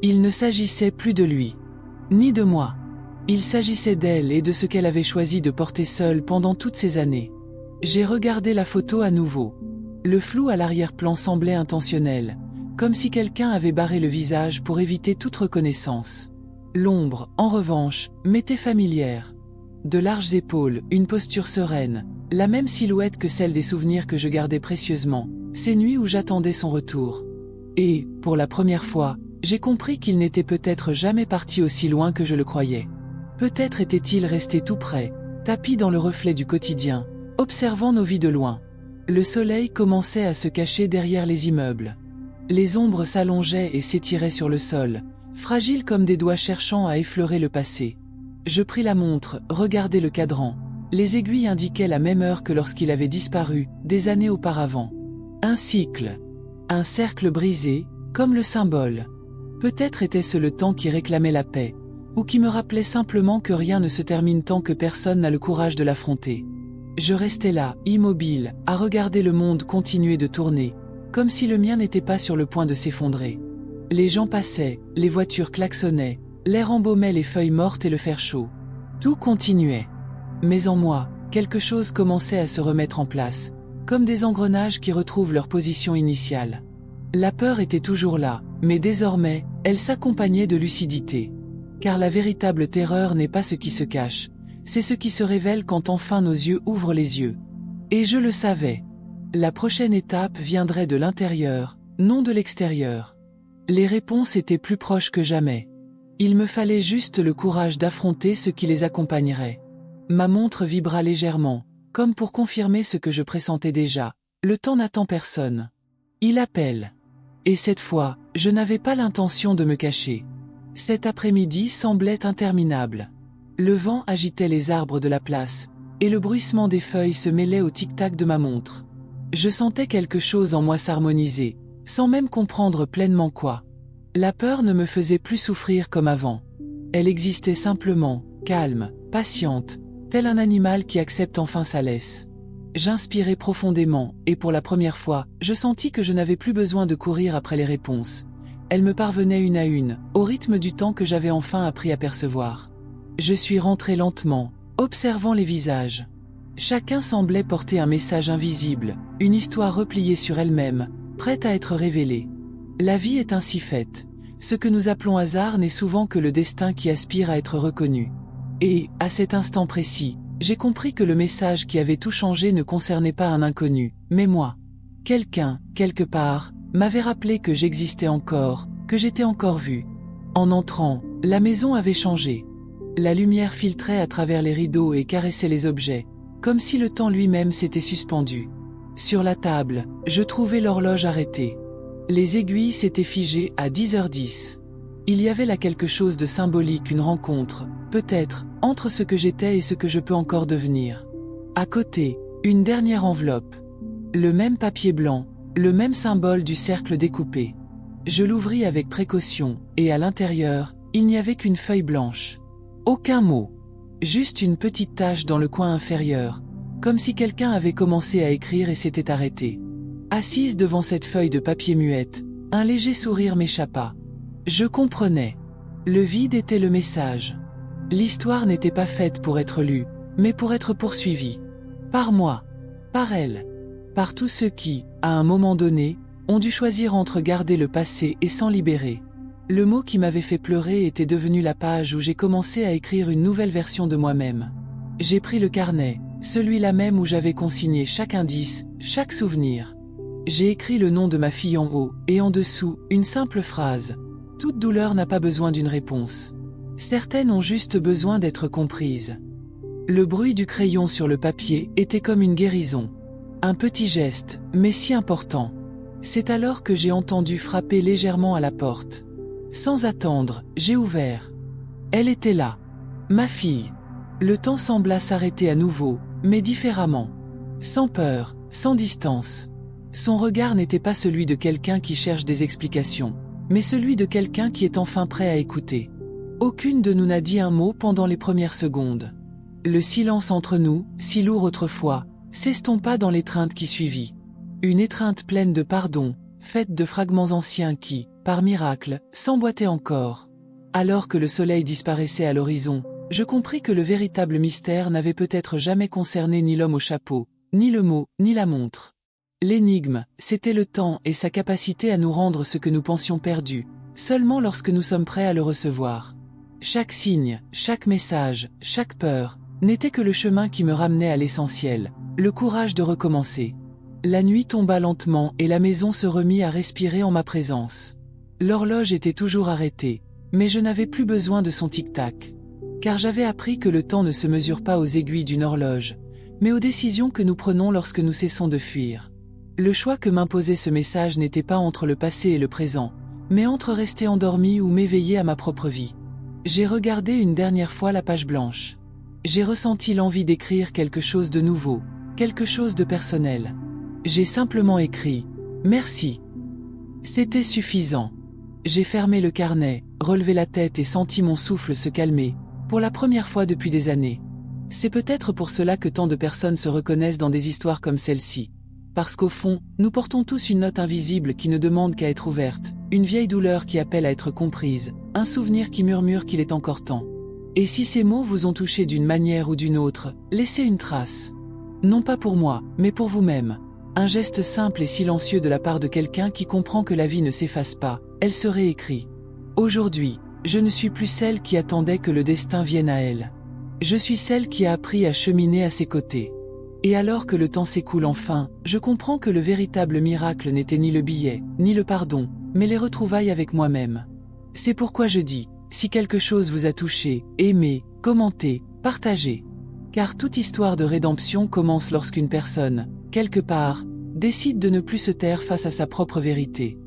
Il ne s'agissait plus de lui, ni de moi. Il s'agissait d'elle et de ce qu'elle avait choisi de porter seule pendant toutes ces années. J'ai regardé la photo à nouveau. Le flou à l'arrière-plan semblait intentionnel, comme si quelqu'un avait barré le visage pour éviter toute reconnaissance. L'ombre, en revanche, m'était familière. De larges épaules, une posture sereine, la même silhouette que celle des souvenirs que je gardais précieusement, ces nuits où j'attendais son retour. Et, pour la première fois, j'ai compris qu'il n'était peut-être jamais parti aussi loin que je le croyais. Peut-être était-il resté tout près, tapi dans le reflet du quotidien, observant nos vies de loin. Le soleil commençait à se cacher derrière les immeubles. Les ombres s'allongeaient et s'étiraient sur le sol, fragiles comme des doigts cherchant à effleurer le passé. Je pris la montre, regardai le cadran. Les aiguilles indiquaient la même heure que lorsqu'il avait disparu, des années auparavant. Un cycle. Un cercle brisé, comme le symbole. Peut-être était-ce le temps qui réclamait la paix, ou qui me rappelait simplement que rien ne se termine tant que personne n'a le courage de l'affronter. Je restais là, immobile, à regarder le monde continuer de tourner, comme si le mien n'était pas sur le point de s'effondrer. Les gens passaient, les voitures klaxonnaient, l'air embaumait les feuilles mortes et le fer chaud. Tout continuait. Mais en moi, quelque chose commençait à se remettre en place, comme des engrenages qui retrouvent leur position initiale. La peur était toujours là, mais désormais, elle s'accompagnait de lucidité. Car la véritable terreur n'est pas ce qui se cache, c'est ce qui se révèle quand enfin nos yeux ouvrent les yeux. Et je le savais. La prochaine étape viendrait de l'intérieur, non de l'extérieur. Les réponses étaient plus proches que jamais. Il me fallait juste le courage d'affronter ce qui les accompagnerait. Ma montre vibra légèrement, comme pour confirmer ce que je pressentais déjà. Le temps n'attend personne. Il appelle. Et cette fois, je n'avais pas l'intention de me cacher. Cet après-midi semblait interminable. Le vent agitait les arbres de la place, et le bruissement des feuilles se mêlait au tic-tac de ma montre. Je sentais quelque chose en moi s'harmoniser, sans même comprendre pleinement quoi. La peur ne me faisait plus souffrir comme avant. Elle existait simplement, calme, patiente, tel un animal qui accepte enfin sa laisse. J'inspirais profondément, et pour la première fois, je sentis que je n'avais plus besoin de courir après les réponses. Elles me parvenaient une à une, au rythme du temps que j'avais enfin appris à percevoir. Je suis rentré lentement, observant les visages. Chacun semblait porter un message invisible, une histoire repliée sur elle-même, prête à être révélée. La vie est ainsi faite. Ce que nous appelons hasard n'est souvent que le destin qui aspire à être reconnu. Et, à cet instant précis, j'ai compris que le message qui avait tout changé ne concernait pas un inconnu, mais moi. Quelqu'un, quelque part, m'avait rappelé que j'existais encore, que j'étais encore vu. En entrant, la maison avait changé. La lumière filtrait à travers les rideaux et caressait les objets, comme si le temps lui-même s'était suspendu. Sur la table, je trouvais l'horloge arrêtée. Les aiguilles s'étaient figées à 10h10. Il y avait là quelque chose de symbolique, une rencontre, peut-être, entre ce que j'étais et ce que je peux encore devenir. À côté, une dernière enveloppe. Le même papier blanc, le même symbole du cercle découpé. Je l'ouvris avec précaution, et à l'intérieur, il n'y avait qu'une feuille blanche. Aucun mot. Juste une petite tache dans le coin inférieur, comme si quelqu'un avait commencé à écrire et s'était arrêté. Assise devant cette feuille de papier muette, un léger sourire m'échappa. Je comprenais. Le vide était le message. L'histoire n'était pas faite pour être lue, mais pour être poursuivie. Par moi. Par elle. Par tous ceux qui, à un moment donné, ont dû choisir entre garder le passé et s'en libérer. Le mot qui m'avait fait pleurer était devenu la page où j'ai commencé à écrire une nouvelle version de moi-même. J'ai pris le carnet, celui-là même où j'avais consigné chaque indice, chaque souvenir. J'ai écrit le nom de ma fille en haut, et en dessous, une simple phrase. Toute douleur n'a pas besoin d'une réponse. Certaines ont juste besoin d'être comprises. Le bruit du crayon sur le papier était comme une guérison. Un petit geste, mais si important. C'est alors que j'ai entendu frapper légèrement à la porte. Sans attendre, j'ai ouvert. Elle était là. Ma fille. Le temps sembla s'arrêter à nouveau, mais différemment. Sans peur, sans distance. Son regard n'était pas celui de quelqu'un qui cherche des explications, mais celui de quelqu'un qui est enfin prêt à écouter. Aucune de nous n'a dit un mot pendant les premières secondes. Le silence entre nous, si lourd autrefois, s'estompa dans l'étreinte qui suivit. Une étreinte pleine de pardon, faite de fragments anciens qui, par miracle, s'emboîtaient encore. Alors que le soleil disparaissait à l'horizon, je compris que le véritable mystère n'avait peut-être jamais concerné ni l'homme au chapeau, ni le mot, ni la montre. L'énigme, c'était le temps et sa capacité à nous rendre ce que nous pensions perdu, seulement lorsque nous sommes prêts à le recevoir. Chaque signe, chaque message, chaque peur, n'était que le chemin qui me ramenait à l'essentiel, le courage de recommencer. La nuit tomba lentement et la maison se remit à respirer en ma présence. L'horloge était toujours arrêtée, mais je n'avais plus besoin de son tic-tac. Car j'avais appris que le temps ne se mesure pas aux aiguilles d'une horloge, mais aux décisions que nous prenons lorsque nous cessons de fuir. Le choix que m'imposait ce message n'était pas entre le passé et le présent, mais entre rester endormi ou m'éveiller à ma propre vie. J'ai regardé une dernière fois la page blanche. J'ai ressenti l'envie d'écrire quelque chose de nouveau, quelque chose de personnel. J'ai simplement écrit « Merci ». C'était suffisant. J'ai fermé le carnet, relevé la tête et senti mon souffle se calmer, pour la première fois depuis des années. C'est peut-être pour cela que tant de personnes se reconnaissent dans des histoires comme celle-ci. Parce qu'au fond, nous portons tous une note invisible qui ne demande qu'à être ouverte, une vieille douleur qui appelle à être comprise, un souvenir qui murmure qu'il est encore temps. Et si ces mots vous ont touché d'une manière ou d'une autre, laissez une trace. Non pas pour moi, mais pour vous-même. Un geste simple et silencieux de la part de quelqu'un qui comprend que la vie ne s'efface pas, elle se réécrit. Aujourd'hui, je ne suis plus celle qui attendait que le destin vienne à elle. Je suis celle qui a appris à cheminer à ses côtés. Et alors que le temps s'écoule enfin, je comprends que le véritable miracle n'était ni le billet, ni le pardon, mais les retrouvailles avec moi-même. C'est pourquoi je dis, si quelque chose vous a touché, aimez, commentez, partagez. Car toute histoire de rédemption commence lorsqu'une personne, quelque part, décide de ne plus se taire face à sa propre vérité.